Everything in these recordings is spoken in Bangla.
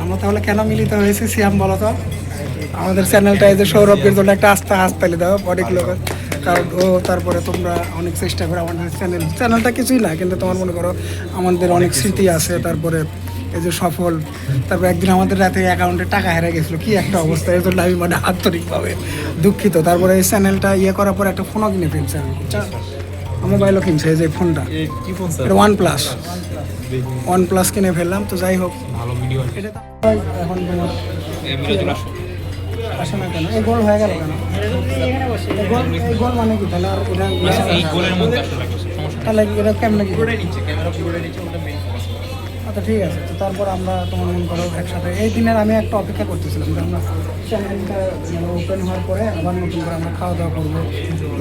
আমরা তাহলে কেন মিলিত হয়েছি সিয়াম বলো তো? আমাদের চ্যানেলটা এই যে সৌরভের জন্য একটা আস্থা হাততালি দাও অনেক লোক, কারণ ও তারপরে তোমরা অনেক চেষ্টা করো আমাদের চ্যানেলটা কিছুই না, কিন্তু তোমার মনে করো আমাদের অনেক স্মৃতি আছে, তারপরে এই যে সফল, তারপর একদিন আমাদের রাতে অ্যাকাউন্টে টাকা হেরে গেছিলো, কি একটা অবস্থা, এর জন্য আমি মানে আন্তরিকভাবে দুঃখিত। তারপরে এই চ্যানেলটা ইয়ে করার পর একটা ফোনও কিনে ফেলছে আমি, মোবাইলও কিনছে, এই যে ফোনটা এটা ওয়ান প্লাস কিনে ফেললাম। তো যাই হোক, এটা এখন তোমার আসে না কেন, এই গোল হয়ে গেল কেন? এই গোল মানে কি তাহলে? আর এটা তাহলে এটা কেমন কি? আচ্ছা ঠিক আছে। তো তারপর আমরা তোমার মনে করো একসাথে এই দিনের আমি একটা অপেক্ষা করতেছিলাম যে আমরা চ্যানেলটা ওপেন হওয়ার পরে আবার নতুন করে আমরা খাওয়া দাওয়া করবো,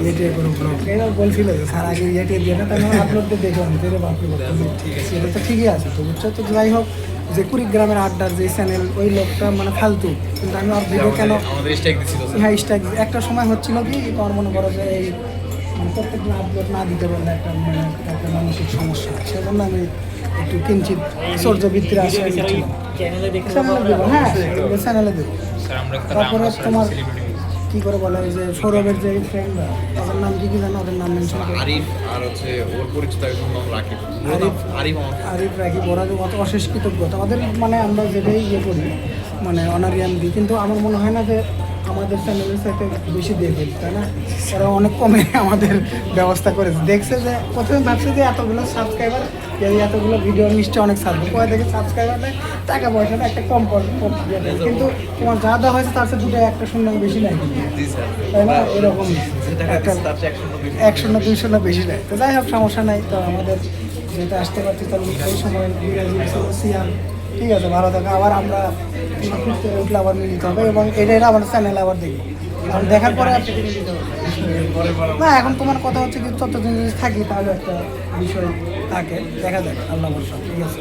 ইয়ে করবো ব্লগ। এরা বলছিল যে স্যার আগে ইয়ে দিয়ে না, তাই আপলোড দিয়ে দেখলাম যে বাপরে ঠিক আছে, এটা তো ঠিকই আছে। তো বুঝছো তো, যাই হোক, যে কুড়িগ্রামের আড্ডার যে চ্যানেল, ওই লোকটা মানে ফালতু, কিন্তু আমি ওর ভিডিও কেন হ্যাঁ স্ট্রাইক একটা সময় হচ্ছিল কি, তোমার মনে করো যে এই প্রত্যেকদিন আপলোড না দিতে পারলে একটা মানে একটা মানসিক সমস্যা, সেজন্য আমি একটু কিঞ্চিত সৌর্যবৃত্তির আশ্রয় নিচ্ছিলাম। হ্যাঁ চ্যানেলে দেবো। তারপরে তোমার কি করে বলে যে সৌরভের যে ফ্রেন্ডরা, তাদের নাম কি জানো? ওদের নাম মেনশন করে আরিফ, আর হচ্ছে ওর পরিচিত একজন নাম রাকিব। আরিফ রাকিব, ওরা অত অশেষ কৃতজ্ঞতা আমাদের, মানে আমরা যেটাই ইয়ে করি মানে অনারিয়াম দিই, কিন্তু আমার মনে হয় না যে আমাদের চ্যানেলের সাথে বেশি দিয়ে ফেলি, তাই না? ওরা অনেক কমে আমাদের ব্যবস্থা করেছে, দেখছে যে প্রথমে ভাবছে যে এতগুলো সাবস্ক্রাইবার, এতগুলো ভিডিও নিশ্চয়ই অনেক সার্ভ পরে দেখে সাবস্ক্রাইবার নেয়, টাকা পয়সাটা একটা কম কিন্তু তোমার যা দেওয়া হয়েছে তার সাথে দুটো একটা শূন্য বেশি নেয়, তাই না? এরকম একটা 100 না 200 বেশি নেয়। তো যাই হোক, সমস্যা নাই। তো আমাদের যেটা আসতে পারছি তাহলে এই সময় সিয়াম, ঠিক আছে, ভালো থাকো। আবার আমরা ঘুরতে উঠলে আবার মিলিত হবে, এবং এটাই আমার চ্যানেলে আবার দেখবো, কারণ দেখার পরে না, এখন তোমার কথা হচ্ছে কি ততদিন যদি থাকি তাহলে একটা বিষয় থাকে, দেখা যাক, আল্লাহ ভরসা, ঠিক আছে।